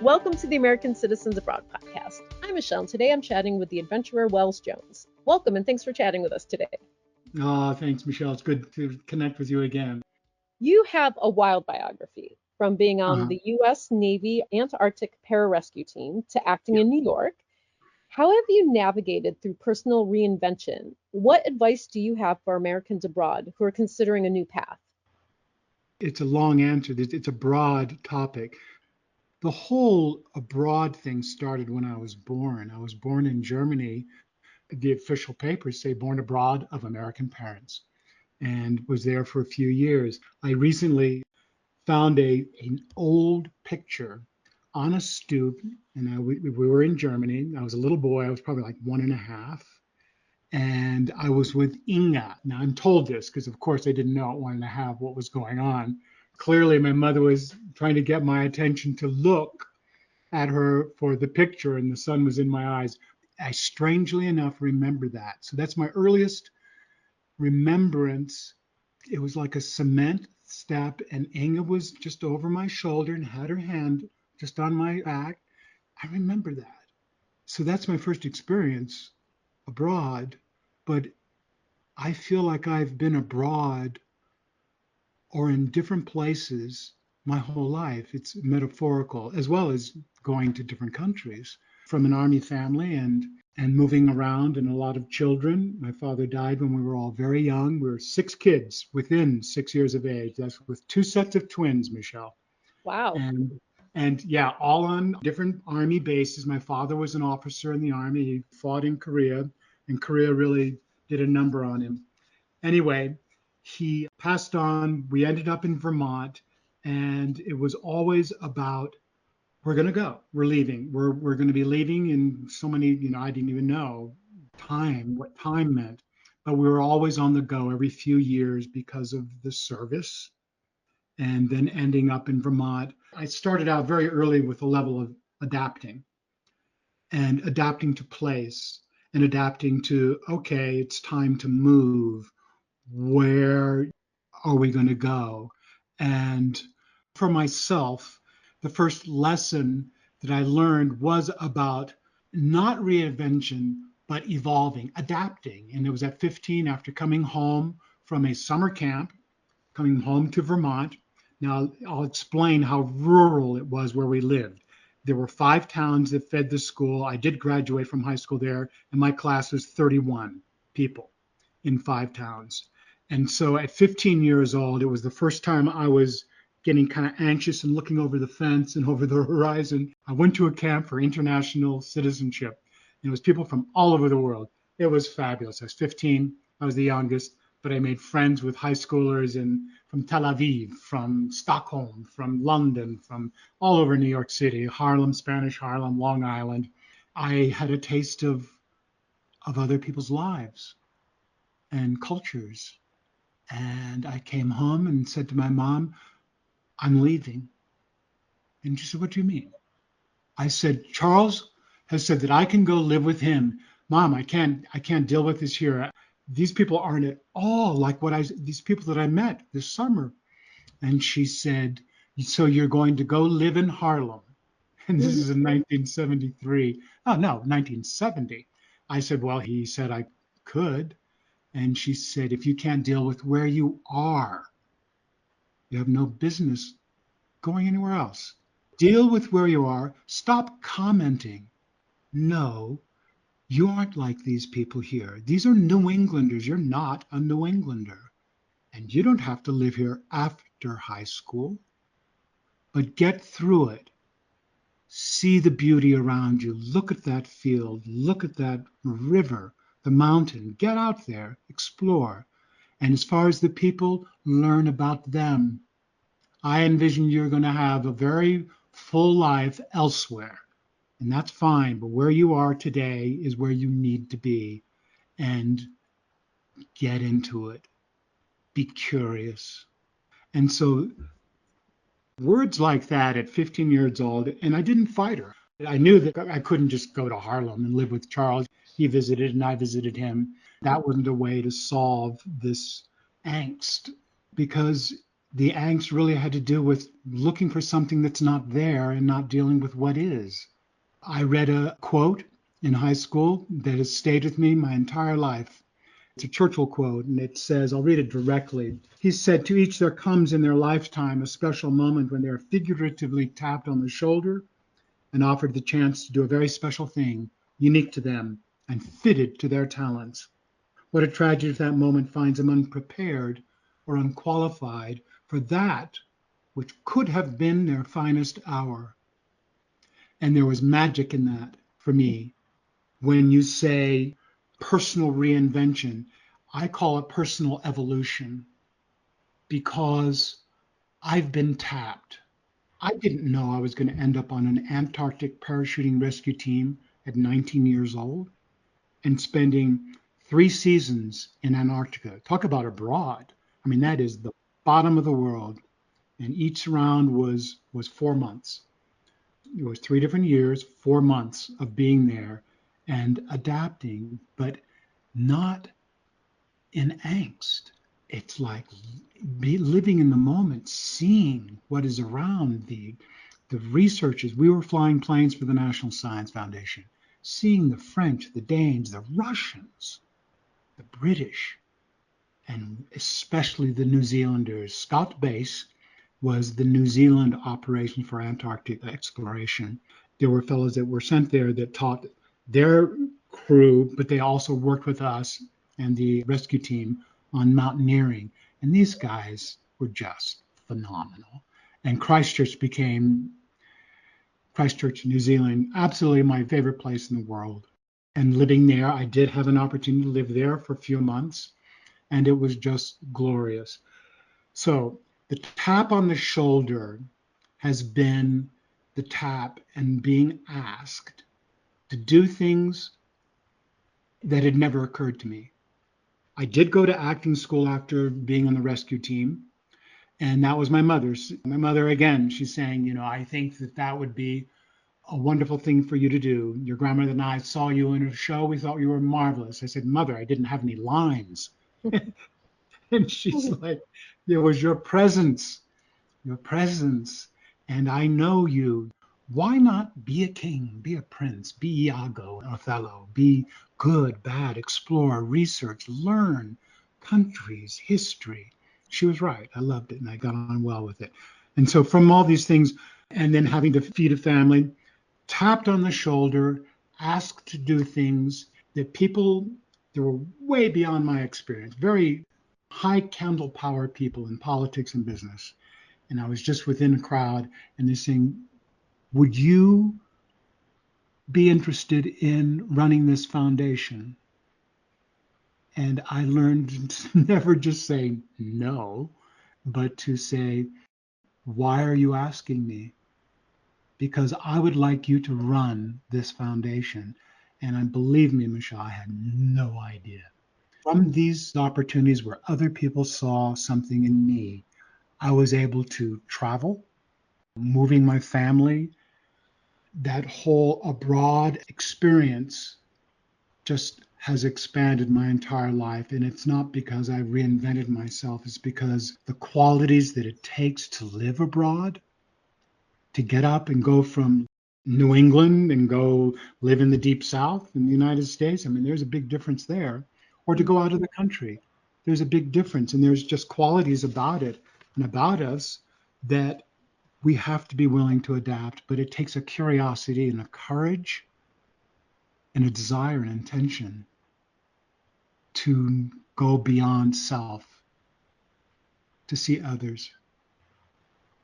Welcome to the American Citizens Abroad podcast. I'm Michelle, and today I'm chatting with the adventurer Wells Jones. Welcome, and thanks for chatting with us today. Thanks, Michelle. It's good to connect with you again. You have a wild biography, from being on Uh-huh. the U.S. Navy Antarctic pararescue team to acting Yeah. in New York. How have you navigated through personal reinvention? What advice do you have for Americans abroad who are considering a new path? It's a long answer. It's a broad topic. The whole abroad thing started when I was born. I was born in Germany. The official papers say born abroad of American parents, and was there for a few years. I recently found an old picture on a stoop, and we were in Germany. I was a little boy. I was probably like one and a half. And I was with Inga. Now I'm told this because, of course, I didn't know at one and a half what was going on. Clearly, my mother was trying to get my attention to look at her for the picture, and the sun was in my eyes. I strangely enough remember that. So that's my earliest remembrance. It was like a cement step, and Inga was just over my shoulder and had her hand just on my back. I remember that. So that's my first experience abroad. But I feel like I've been abroad or in different places my whole life. It's metaphorical as well as going to different countries from an army family and moving around and a lot of children. My father died when we were all very young. We were six kids within 6 years of age. That's with two sets of twins, Michelle. Wow. And and yeah, all on different army bases. My father was an officer in the army. He fought in Korea, and Korea really did a number on him. Anyway, he passed on. We ended up in Vermont, and it was always about we're going to go. We're leaving. We're going to be leaving in so many, I didn't even know what time meant. But we were always on the go every few years because of the service and then ending up in Vermont. I started out very early with a level of adapting and adapting to place and adapting to, okay, it's time to move. Where are we going to go? And for myself, the first lesson that I learned was about not reinvention, but evolving, adapting. And it was at 15 after coming home from a summer camp, coming home to Vermont. Now, I'll explain how rural it was where we lived. There were 5 towns that fed the school. I did graduate from high school there, and my class was 31 people in 5 towns. And so at 15 years old, it was the first time I was getting kind of anxious and looking over the fence and over the horizon. I went to a camp for international citizenship. And it was people from all over the world. It was fabulous. I was 15. I was the youngest, but I made friends with high schoolers from Tel Aviv, from Stockholm, from London, from all over New York City, Harlem, Spanish Harlem, Long Island. I had a taste of other people's lives and cultures. And I came home and said to my mom, I'm leaving. And she said, what do you mean? I said, Charles has said that I can go live with him. Mom, I can't deal with this here. These people aren't at all like these people that I met this summer. And she said, so you're going to go live in Harlem. And this is in 1973. Oh, no, 1970. I said, well, he said I could. And she said, if you can't deal with where you are, you have no business going anywhere else. Deal with where you are. Stop commenting. No, you aren't like these people here. These are New Englanders. You're not a New Englander. And you don't have to live here after high school, but get through it. See the beauty around you. Look at that field. Look at that river, the mountain. Get out there, explore. And as far as the people, learn about them. I envision you're going to have a very full life elsewhere, and that's fine. But where you are today is where you need to be, and get into it. Be curious. And so, words like that at 15 years old, and I didn't fight her. I knew that I couldn't just go to Harlem and live with Charles. He visited and I visited him. That wasn't a way to solve this angst because the angst really had to do with looking for something that's not there and not dealing with what is. I read a quote in high school that has stayed with me my entire life. It's a Churchill quote, and it says, I'll read it directly. He said, to each there comes in their lifetime a special moment when they are figuratively tapped on the shoulder and offered the chance to do a very special thing, unique to them and fitted to their talents. What a tragedy if that moment finds them unprepared or unqualified for that which could have been their finest hour. And there was magic in that for me. When you say personal reinvention, I call it personal evolution because I've been tapped. I didn't know I was going to end up on an Antarctic parachuting rescue team at 19 years old and spending 3 seasons in Antarctica. Talk about abroad. I mean, that is the bottom of the world. And each round was 4 months. It was 3 different years, 4 months of being there and adapting, but not in angst. It's like living in the moment, seeing what is around the researchers. We were flying planes for the National Science Foundation, seeing the French, the Danes, the Russians, the British, and especially the New Zealanders. Scott Base was the New Zealand operation for Antarctic exploration. There were fellows that were sent there that taught their crew, but they also worked with us and the rescue team on mountaineering. And these guys were just phenomenal. And Christchurch, New Zealand, absolutely my favorite place in the world. And living there, I did have an opportunity to live there for a few months, and it was just glorious. So the tap on the shoulder has been the tap and being asked to do things that had never occurred to me. I did go to acting school after being on the rescue team, and that was my mother's. My mother, again, she's saying, I think that would be a wonderful thing for you to do. Your grandmother and I saw you in a show. We thought you were marvelous. I said, Mother, I didn't have any lines. And she's like, it was your presence, and I know you. Why not be a king, be a prince, be Iago, Othello, be good, bad, explore, research, learn countries, history? She was right. I loved it and I got on well with it. And so, from all these things, and then having to feed a family, tapped on the shoulder, asked to do things that people that were way beyond my experience, very high candle power people in politics and business. And I was just within a crowd, and they're saying, would you be interested in running this foundation? And I learned to never just say no, but to say, why are you asking me? Because I would like you to run this foundation. And I believe me, Michelle, I had no idea. From these opportunities where other people saw something in me, I was able to travel, moving my family. That whole abroad experience just has expanded my entire life. And it's not because I reinvented myself, it's because the qualities that it takes to live abroad, to get up and go from New England and go live in the deep South in the United States. I mean, there's a big difference there. Or to go out of the country, there's a big difference. And there's just qualities about it and about us that we have to be willing to adapt. But it takes a curiosity and a courage and a desire and intention to go beyond self, to see others.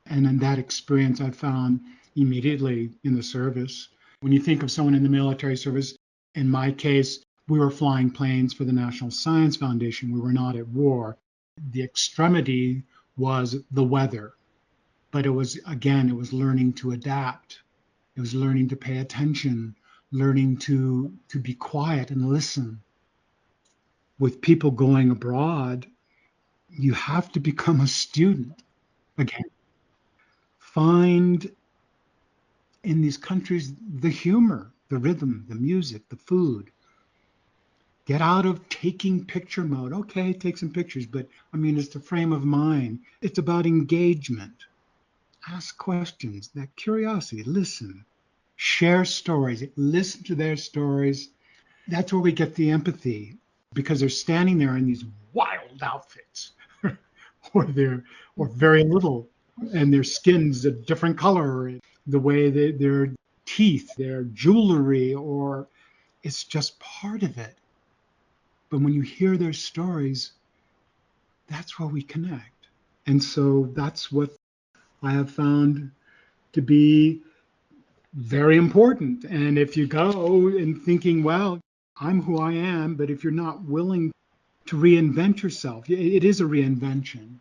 And in that experience, I found immediately in the service. When you think of someone in the military service, in my case, we were flying planes for the National Science Foundation. We were not at war. The extremity was the weather. But it was, again, it was learning to adapt. It was learning to pay attention, learning to be quiet and listen. With people going abroad, you have to become a student. Again, find in these countries the humor, the rhythm, the music, the food, Get out of taking picture mode. Okay, take some pictures, but I mean, it's the frame of mind. It's about engagement. Ask questions, that curiosity, listen, share stories, listen to their stories. That's where we get the empathy because they're standing there in these wild outfits or very little, and their skin's a different color, the way their teeth, their jewelry, or it's just part of it. But when you hear their stories, that's where we connect. And so that's what I have found to be very important. And if you go and thinking, well, I'm who I am, but if you're not willing to reinvent yourself, it is a reinvention,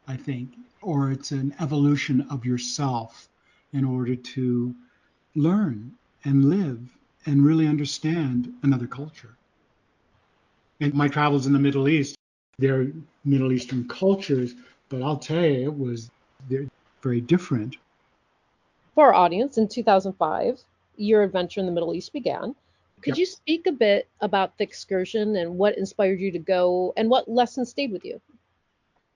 I think, or it's an evolution of yourself in order to learn and live and really understand another culture. And my travels in the Middle East, they're Middle Eastern cultures, but I'll tell you, they're very different. For our audience, in 2005, your adventure in the Middle East began. Could Yep. you speak a bit about the excursion and what inspired you to go and what lessons stayed with you?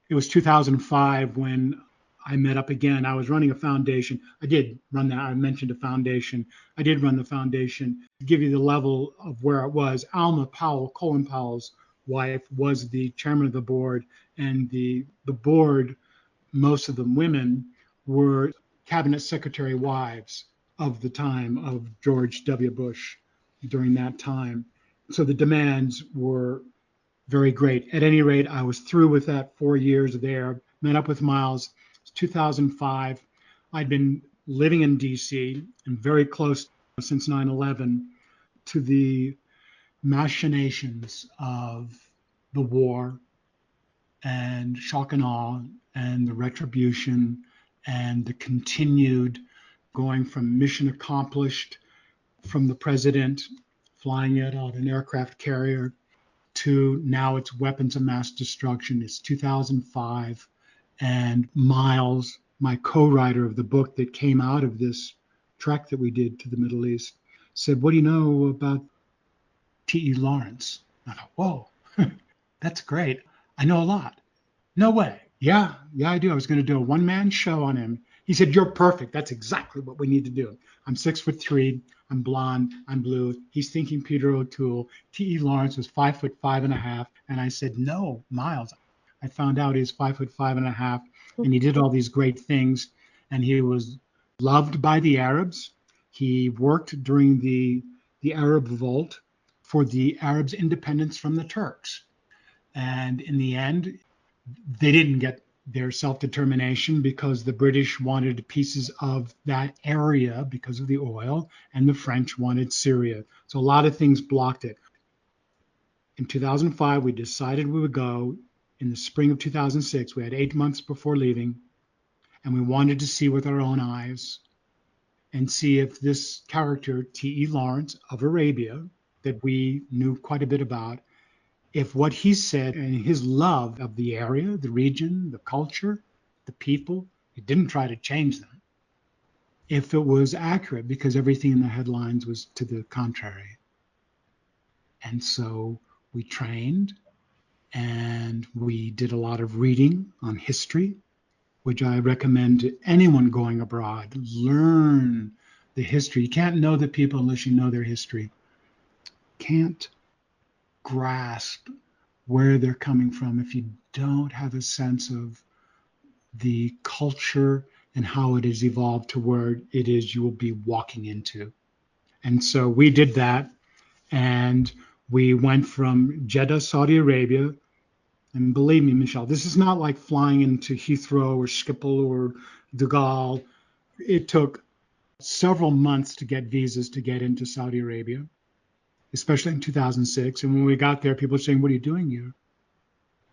It was 2005 when I met up again. I was running a foundation. I did run that. I mentioned a foundation. I did run the foundation. To give you the level of where it was, Alma Powell, Colin Powell's wife, was the chairman of the board, and the board, most of them women, were cabinet secretary wives of the time of George W. Bush during that time. So the demands were very great. At any rate, I was through with that 4 years there, met up with Miles. It's 2005. I'd been living in DC and very close since 9/11 to the machinations of the war and shock and awe and the retribution and the continued going from mission accomplished from the president flying it on an aircraft carrier to now it's weapons of mass destruction. It's 2005. And Miles, my co-writer of the book that came out of this trek that we did to the Middle East, said, "What do you know about T.E. Lawrence?" I thought, whoa, that's great. I know a lot. No way. Yeah, I do. I was going to do a one-man show on him. He said, "You're perfect. That's exactly what we need to do." I'm 6'3". I'm blonde. I'm blue. He's thinking Peter O'Toole. T.E. Lawrence was 5'5.5". And I said, "No, Miles." I found out he's 5'5.5", and he did all these great things. And he was loved by the Arabs. He worked during the Arab Revolt for the Arabs' independence from the Turks. And in the end, they didn't get their self-determination because the British wanted pieces of that area because of the oil, and the French wanted Syria. So a lot of things blocked it. In 2005, we decided we would go. In the spring of 2006, we had 8 months before leaving, and we wanted to see with our own eyes and see if this character, T.E. Lawrence of Arabia, that we knew quite a bit about, if what he said and his love of the area, the region, the culture, the people, he didn't try to change them, if it was accurate, because everything in the headlines was to the contrary. And so we trained and we did a lot of reading on history, which I recommend to anyone going abroad. Learn the history. You can't know the people unless you know their history. Can't grasp where they're coming from if you don't have a sense of the culture and how it has evolved to where it is you will be walking into. And so we did that, and we went from Jeddah, Saudi Arabia. And believe me, Michelle, this is not like flying into Heathrow or Schiphol or De Gaulle. It took several months to get visas to get into Saudi Arabia, especially in 2006. And when we got there, people were saying, "What are you doing here?"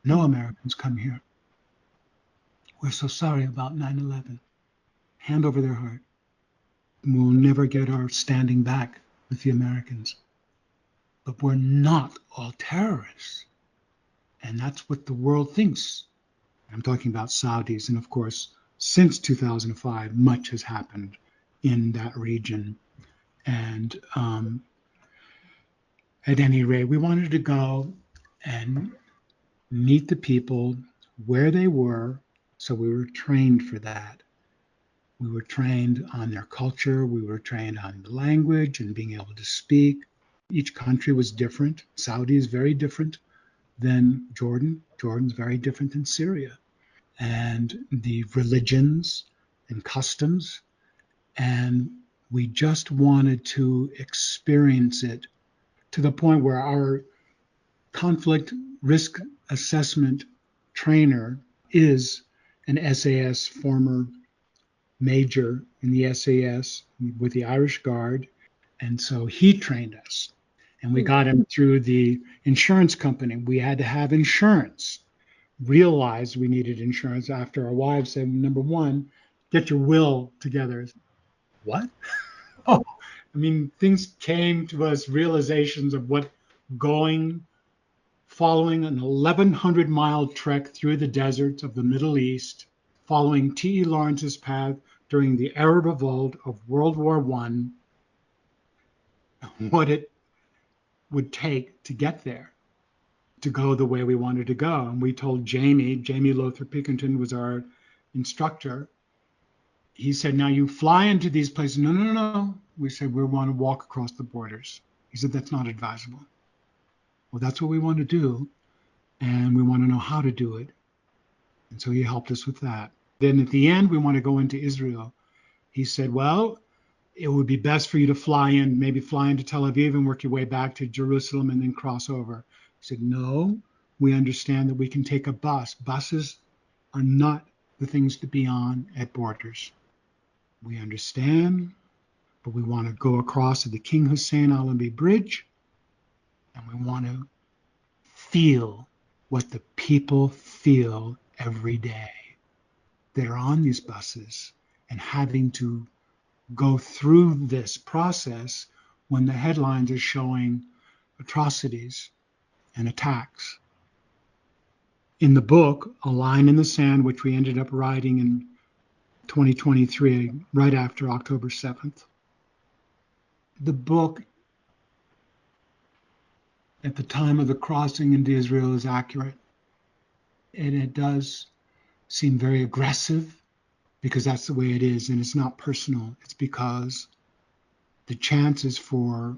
No Americans come here. We're so sorry about 9/11. Hand over their heart. We'll never get our standing back with the Americans. But we're not all terrorists. And that's what the world thinks. I'm talking about Saudis. And of course, since 2005, much has happened in that region. And At any rate, we wanted to go and meet the people where they were. So we were trained for that. We were trained on their culture. We were trained on the language and being able to speak. Each country was different. Saudi is very different than Jordan. Jordan's very different than Syria. And the religions and customs. And we just wanted to experience it to the point where our conflict risk assessment trainer is an SAS former major in the SAS with the Irish Guard. And so he trained us. And we Hmm. got him through the insurance company. We had to have insurance. Realized we needed insurance after our wives said, number one, get your will together. What? Oh, I mean, things came to us, realizations of what going, following an 1,100-mile trek through the deserts of the Middle East, following T.E. Lawrence's path during the Arab Revolt of World War I, what it would take to get there, to go the way we wanted to go. And we told Jamie Lothar Pickerton was our instructor. He said, now you fly into these places. No, no, no, no. We said, we want to walk across the borders. He said, that's not advisable. Well, that's what we want to do. And we want to know how to do it. And so he helped us with that. Then at the end, we want to go into Israel. He said, well, it would be best for you to fly in, maybe fly into Tel Aviv and work your way back to Jerusalem and then cross over. He said, no, we understand that we can take a bus. Buses are not the things to be on at borders. We understand, but we want to go across to the King Hussein Allenby Bridge, and we want to feel what the people feel every day that are on these buses and having to go through this process when the headlines are showing atrocities and attacks. In the book, A Line in the Sand, which we ended up writing in 2023, right after October 7th, the book at the time of the crossing into Israel is accurate. And it does seem very aggressive because that's the way it is. And it's not personal. It's because the chances for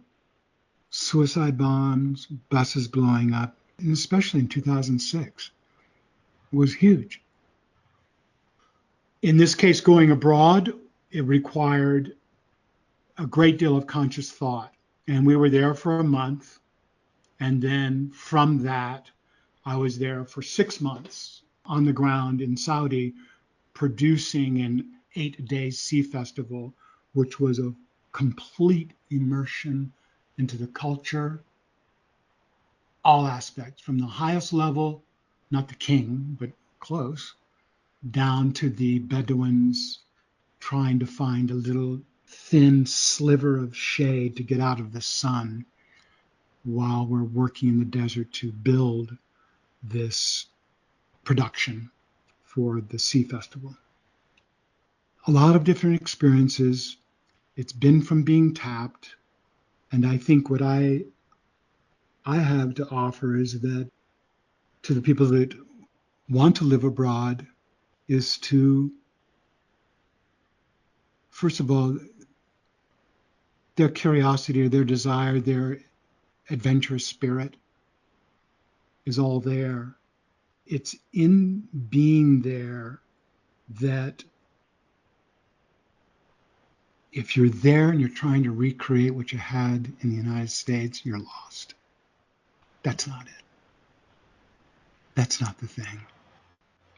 suicide bombs, buses blowing up, and especially in 2006, was huge. In this case, going abroad, it required a great deal of conscious thought. And we were there for a month. And then from that, I was there for 6 months on the ground in Saudi, producing an 8-day sea festival, which was a complete immersion into the culture, all aspects, from the highest level, not the king, but close, down to the Bedouins trying to find a little thin sliver of shade to get out of the sun while we're working in the desert to build this production for the Sea Festival. A lot of different experiences. It's been from being tapped. And I think what I have to offer is that to the people that want to live abroad is to, first of all, their curiosity or their desire, their adventurous spirit is all there. It's in being there that if you're there and you're trying to recreate what you had in the United States, you're lost. That's not it. That's not the thing.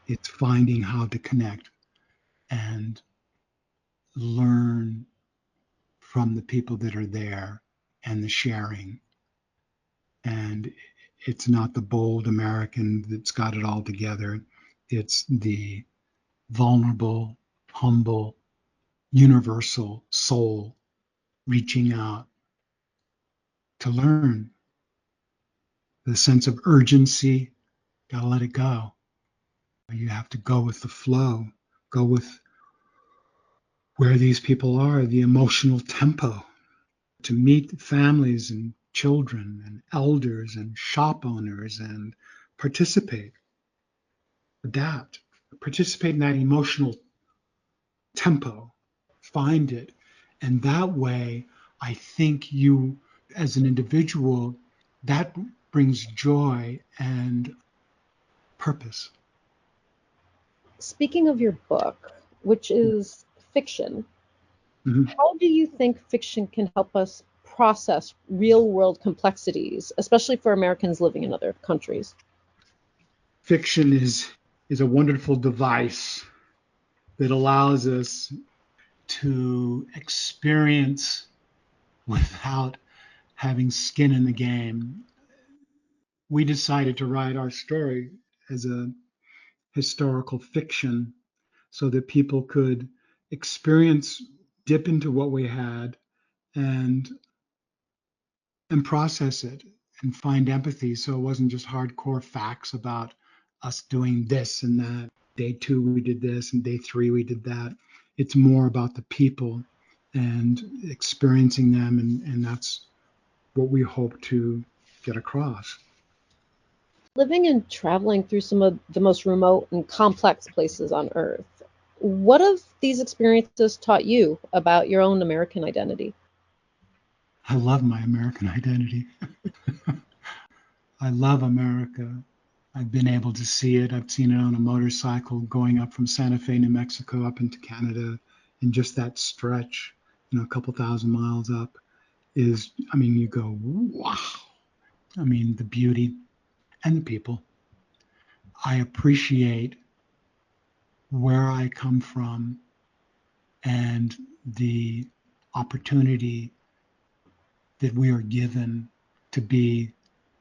It's finding how to connect and learn from the people that are there and the sharing. And it's not the bold American that's got it all together. It's the vulnerable, humble, universal soul reaching out to learn. The sense of urgency, gotta let it go. You have to go with the flow, go with where these people are, the emotional tempo, to meet families and children and elders and shop owners and participate, adapt, participate in that emotional tempo, find it. And that way, I think you, as an individual, that brings joy and purpose. Speaking of your book, which is fiction, Mhm. how do you think fiction can help us process real world complexities, especially for Americans living in other countries? Fiction is a wonderful device that allows us to experience without having skin in the game. We decided to write our story as a historical fiction so that people could experience, dip into what we had, and process it and find empathy. So it wasn't just hardcore facts about us doing this and that. Day two we did this, and day three we did that. It's more about the people and experiencing them, and that's what we hope to get across. Living and traveling through some of the most remote and complex places on Earth, what have these experiences taught you about your own American identity? I love my American identity. I love America. I've been able to see it. I've seen it on a motorcycle going up from Santa Fe, New Mexico, up into Canada, and just that stretch, a couple thousand miles up is, I mean, you go, wow. I mean, the beauty and the people. I appreciate where I come from and the opportunity that we are given to be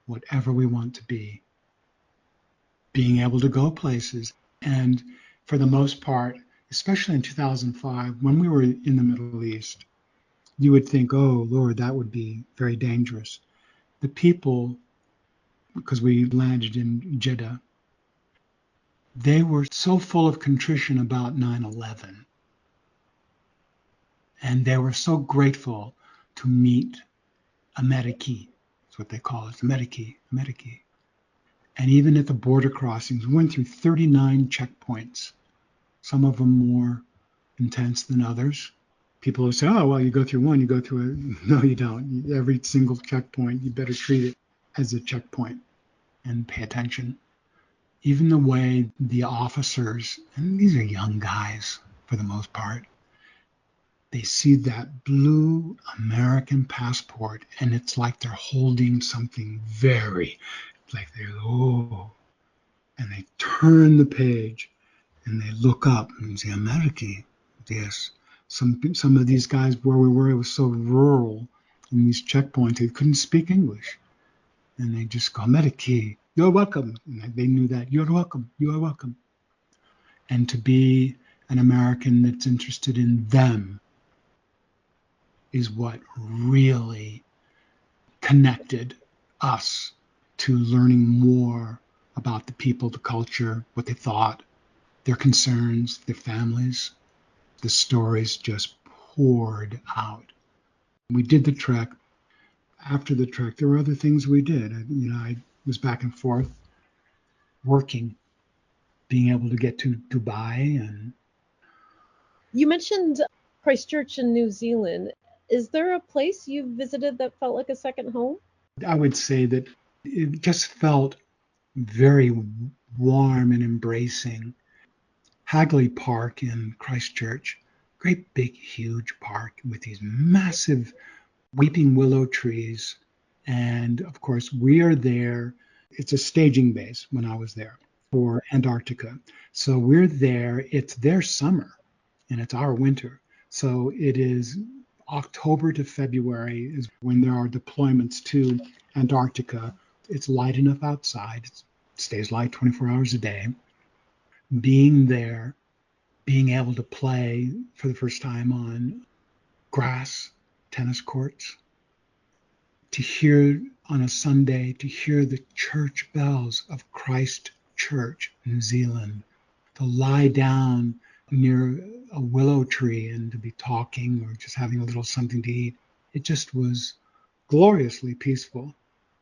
whatever we want to be, being able to go places. And for the most part, especially in 2005, when we were in the Middle East, you would think, oh, Lord, that would be very dangerous. The people, because we landed in Jeddah, they were so full of contrition about 9/11. And they were so grateful to meet a Medikey. That's what they call it, a Medikey, a Medikey. And even at the border crossings, we went through 39 checkpoints, some of them more intense than others. People will say, oh, well, you go through one, you go through it. No, you don't. Every single checkpoint, you better treat it as a checkpoint and pay attention. Even the way the officers, and these are young guys for the most part, they see that blue American passport and it's like they're holding something very, like they're, oh, and they turn the page and they look up and say, American, yes. Some of these guys where we were, it was so rural in these checkpoints, they couldn't speak English. And they just go, American, you're welcome. And they knew that, you're welcome, you are welcome. And to be an American that's interested in them is what really connected us to learning more about the people, the culture, what they thought, their concerns, their families. The stories just poured out. We did the trek. After the trek, there were other things we did. I was back and forth working, being able to get to Dubai, and You mentioned Christchurch in New Zealand. Is there a place you visited that felt like a second home? I would say that it just felt very warm and embracing. Hagley Park in Christchurch, great big huge park with these massive weeping willow trees. And of course, we are there. It's a staging base when I was there for Antarctica. So we're there. It's their summer and it's our winter. So it is October to February is when there are deployments to Antarctica. It's light enough outside. It stays light 24 hours a day. Being there, being able to play for the first time on grass, tennis courts, to hear on a Sunday, to hear the church bells of Christ Church, New Zealand, to lie down near a willow tree and to be talking or just having a little something to eat. It just was gloriously peaceful.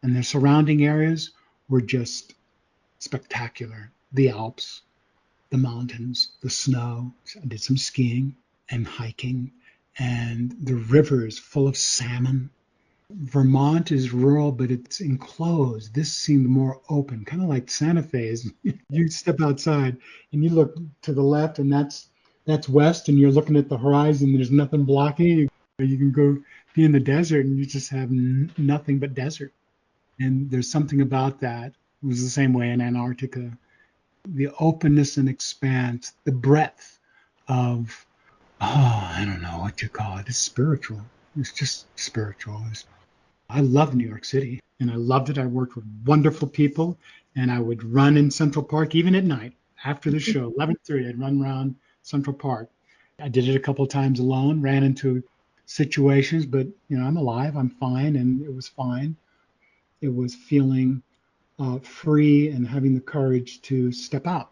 And their surrounding areas were just spectacular. The Alps, the mountains, the snow. I did some skiing and hiking, and the rivers full of salmon. Vermont is rural, but it's enclosed. This seemed more open, kind of like Santa Fe is. You step outside and you look to the left, and that's west, and you're looking at the horizon. There's nothing blocking you. You can go be in the desert, and you just have nothing but desert. And there's something about that. It was the same way in Antarctica. The openness and expanse, the breadth of, I don't know what you call it. It's spiritual. It's just spiritual. I love New York City, and I loved it. I worked with wonderful people, and I would run in Central Park even at night after the show, 11:30. I'd run around Central Park. I did it a couple of times alone, ran into situations, but I'm alive, I'm fine, and it was fine. It was feeling free and having the courage to step out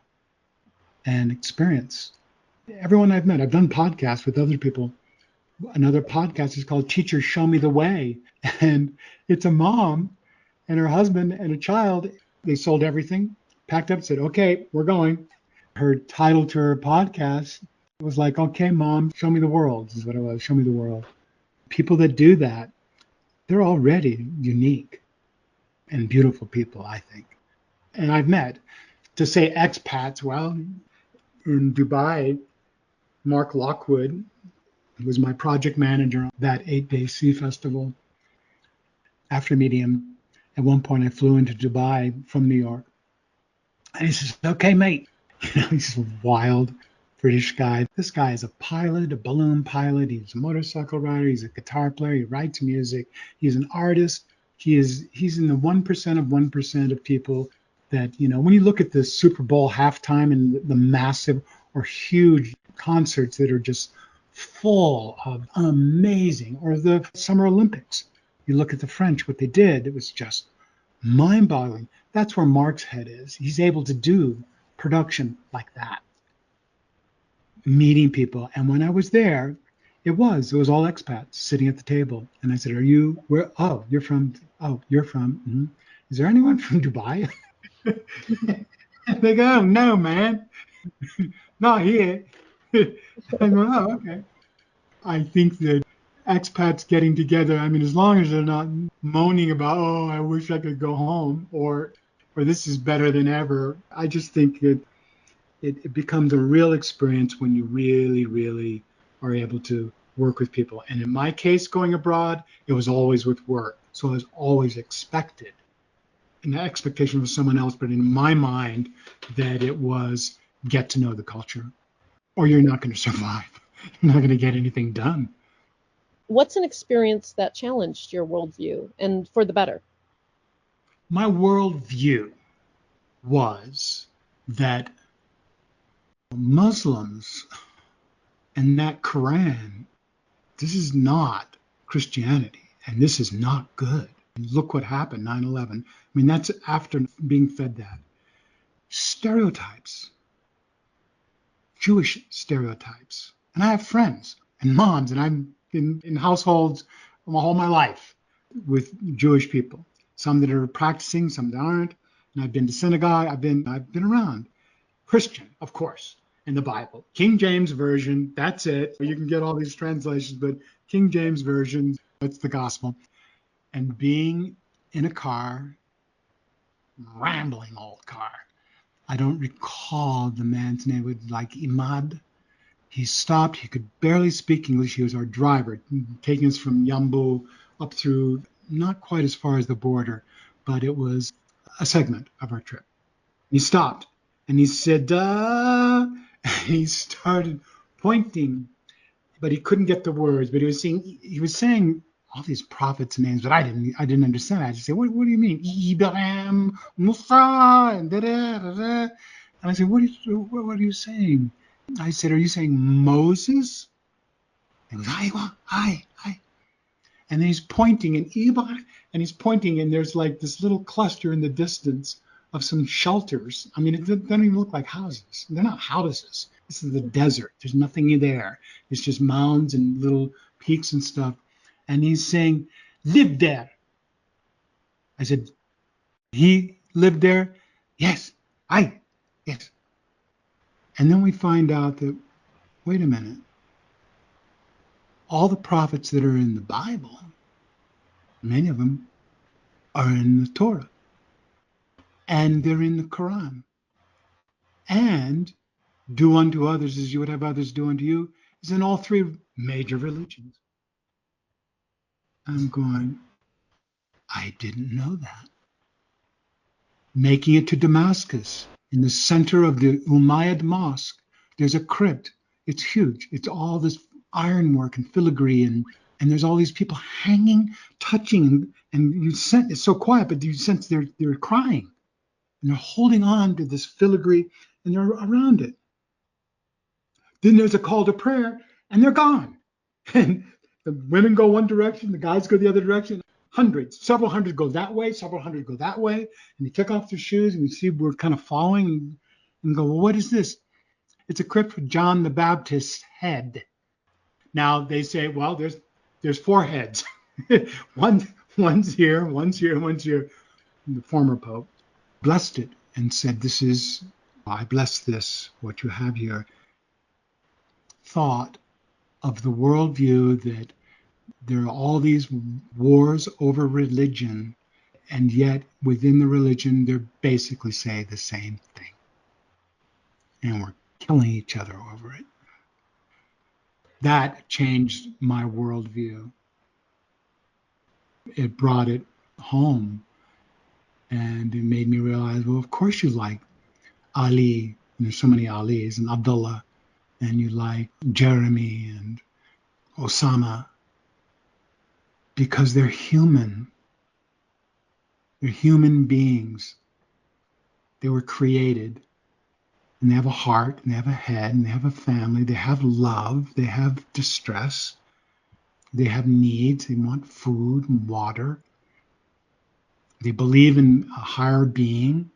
and experience. Everyone I've met, I've done podcasts with other people. Another podcast is called Teachers Show Me the Way. And it's a mom and her husband and a child. They sold everything, packed up, said, okay, we're going. Her title to her podcast was like, okay, mom, show me the world, is what it was. Show me the world. People that do that, they're already unique and beautiful people, I think. And I've met, to say expats, well, in Dubai, Mark Lockwood was my project manager on that 8-day sea festival. After meeting him, at one point I flew into Dubai from New York. And he says, okay, mate. He's a wild British guy. This guy is a pilot, a balloon pilot. He's a motorcycle rider. He's a guitar player. He writes music. He's an artist. He's in the 1% of 1% of people that, when you look at the Super Bowl halftime and the massive or huge concerts that are just full of amazing, or the Summer Olympics. You look at the French, what they did, it was just mind-boggling. That's where Mark's head is. He's able to do production like that, meeting people. And when I was there, it was all expats sitting at the table. And I said, are you, where? Oh, you're from, mm-hmm. Is there anyone from Dubai? And they go, oh, no, man, not here. I go, oh, okay. I think that expats getting together, I mean, as long as they're not moaning about, oh, I wish I could go home, or this is better than ever, I just think that it becomes a real experience when you really, really are able to work with people. And in my case, going abroad, it was always with work. So I was always expected, an expectation from someone else, but in my mind, that it was get to know the culture, or you're not going to survive. You're not going to get anything done. What's an experience that challenged your worldview and for the better? My worldview was that Muslims and that Quran, this is not Christianity, and this is not good. Look what happened, 9/11. I mean, that's after being fed that. Stereotypes, Jewish stereotypes. And I have friends and moms, and I'm in households all my life with Jewish people. Some that are practicing, some that aren't. And I've been to synagogue. I've been around. Christian, of course, in the Bible. King James Version, that's it. You can get all these translations, but King James Version, that's the gospel. And being in a car, rambling old car. I don't recall the man's name. It was like Imad. He stopped. He could barely speak English. He was our driver, taking us from Yambu up through not quite as far as the border, but it was a segment of our trip. He stopped and he said, he started pointing, but he couldn't get the words. But he was saying all these prophets' names, but I didn't understand. I just said, what do you mean? Ibrahim, Musa, and da-da-da-da. And I said, what are you saying? I said, are you saying Moses? He goes, I. And then he's pointing, and he's pointing, and there's like this little cluster in the distance of some shelters. I mean, they don't even look like houses. They're not houses. This is the desert. There's nothing there. It's just mounds and little peaks and stuff. And he's saying, lived there. I said, he lived there? Yes, yes. And then we find out that, wait a minute, all the prophets that are in the Bible, many of them are in the Torah and they're in the Quran. And do unto others as you would have others do unto you is in all three major religions. I'm going, I didn't know that. Making it to Damascus, in the center of the Umayyad Mosque, there's a crypt. It's huge. It's all this ironwork and filigree, and there's all these people hanging, touching, and you sense it's so quiet, but you sense they're crying and they're holding on to this filigree and they're around it. Then there's a call to prayer, and they're gone. And the women go one direction, the guys go the other direction. Hundreds, several hundred go that way, several hundred go that way. And they take off their shoes, and we see we're kind of following and go, well, what is this? It's a crypt for John the Baptist's head. Now they say, well, there's four heads. one's here, one's here, one's here. And the former pope blessed it and said, I bless this, what you have here. Thought of the worldview that there are all these wars over religion, and yet within the religion, they basically say the same thing. And we're killing each other over it. That changed my worldview. It brought it home, and it made me realize, well, of course you like Ali. There's so many Alis, and Abdullah, and you like Jeremy and Osama, because they're human. They're human beings. They were created, and they have a heart, and they have a head, and they have a family. They have love. They have distress. They have needs. They want food and water. They believe in a higher being.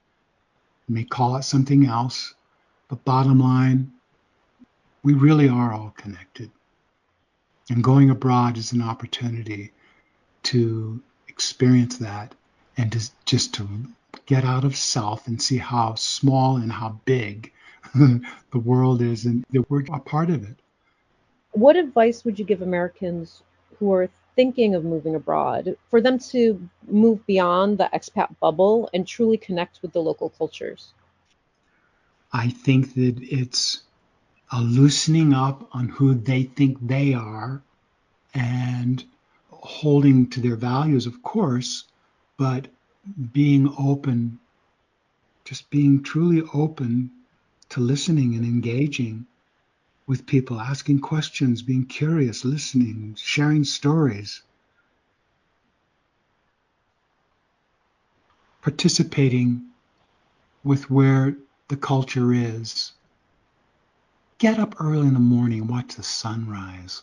You may call it something else, but bottom line, we really are all connected. And going abroad is an opportunity to experience that and just to get out of self and see how small and how big the world is, and that we're a part of it. What advice would you give Americans who are thinking of moving abroad for them to move beyond the expat bubble and truly connect with the local cultures? I think that it's a loosening up on who they think they are and holding to their values, of course, but being open, just being truly open to listening and engaging with people, asking questions, being curious, listening, sharing stories, participating with where the culture is. Get up early in the morning, watch the sunrise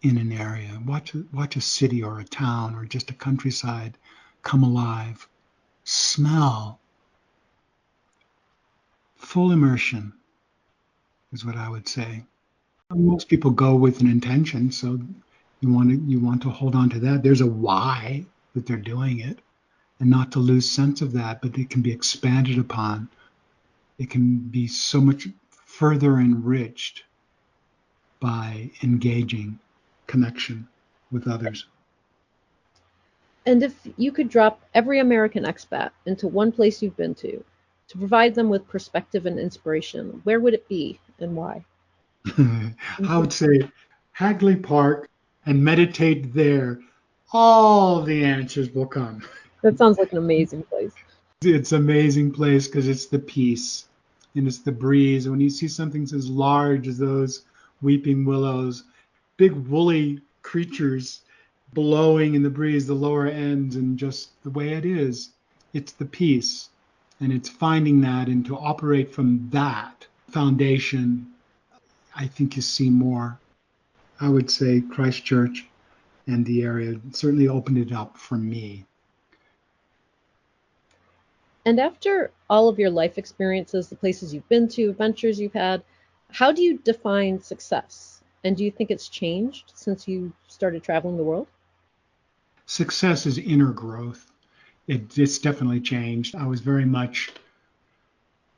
in an area, watch a city or a town or just a countryside come alive. Smell. Full immersion is what I would say. Most people go with an intention, so you want to hold on to that. There's a why that they're doing it, and not to lose sense of that, but it can be expanded upon. It can be so much further enriched by engaging connection with others. And if you could drop every American expat into one place you've been to provide them with perspective and inspiration, where would it be and why? I would say Hagley Park and meditate there. All the answers will come. That sounds like an amazing place. It's an amazing place because it's the peace and it's the breeze. When you see something as large as those weeping willows, big woolly creatures blowing in the breeze, the lower ends, and just the way it is, it's the peace. And it's finding that, and to operate from that foundation, I think you see more. I would say Christchurch and the area certainly opened it up for me. And after all of your life experiences, the places you've been to, adventures you've had, how do you define success? And do you think it's changed since you started traveling the world? Success is inner growth. It's definitely changed. I was very much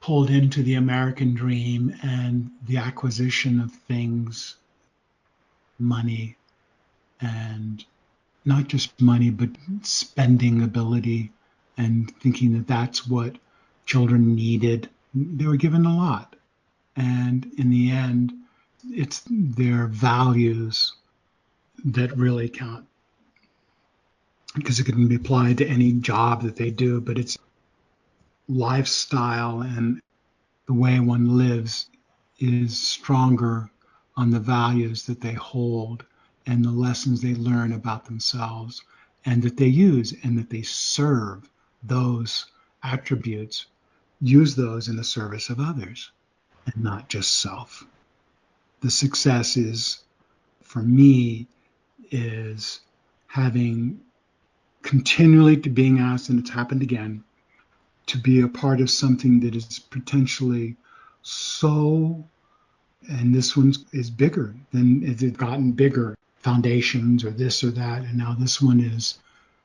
pulled into the American dream and the acquisition of things, money, and not just money, but spending ability, and thinking that that's what children needed. They were given a lot. And in the end, it's their values that really count, because it can be applied to any job that they do, but it's lifestyle and the way one lives is stronger on the values that they hold and the lessons they learn about themselves and that they use and that they serve those attributes, use those in the service of others and not just self. The success is, for me, is having continually to being asked, and it's happened again, to be a part of something that is potentially so, and this one is bigger than it's gotten bigger, foundations or this or that, and now this one is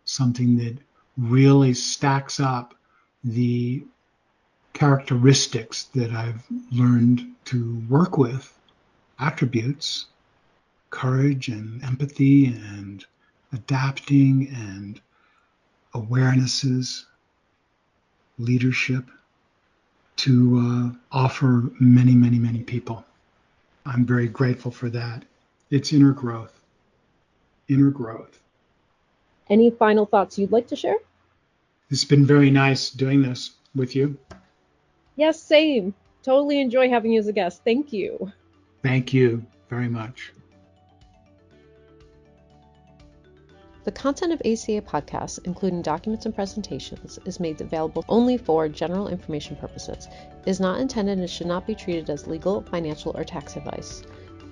something that really stacks up the characteristics that I've learned to work with, attributes, courage and empathy and adapting and awarenesses, leadership, to offer many, many, many people. I'm very grateful for that. It's inner growth. Inner growth. Any final thoughts you'd like to share? It's been very nice doing this with you. Yes, same. Totally enjoy having you as a guest. Thank you. Thank you very much. The content of ACA podcasts, including documents and presentations, is made available only for general information purposes. It is not intended and should not be treated as legal, financial, or tax advice.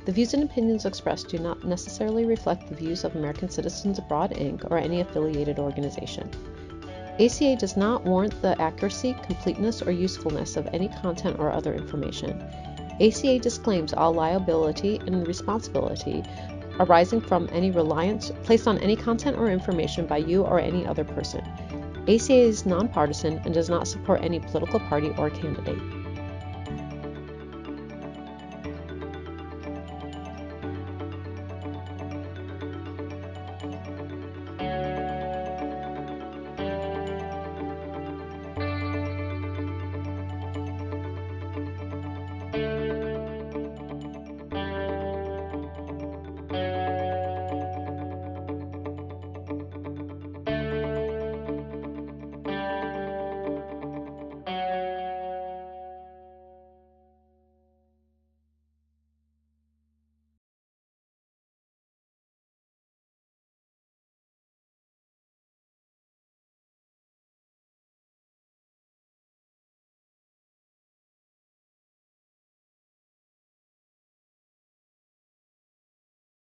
The views and opinions expressed do not necessarily reflect the views of American Citizens Abroad, Inc. or any affiliated organization. ACA does not warrant the accuracy, completeness, or usefulness of any content or other information. ACA disclaims all liability and responsibility arising from any reliance placed on any content or information by you or any other person. ACA is nonpartisan and does not support any political party or candidate.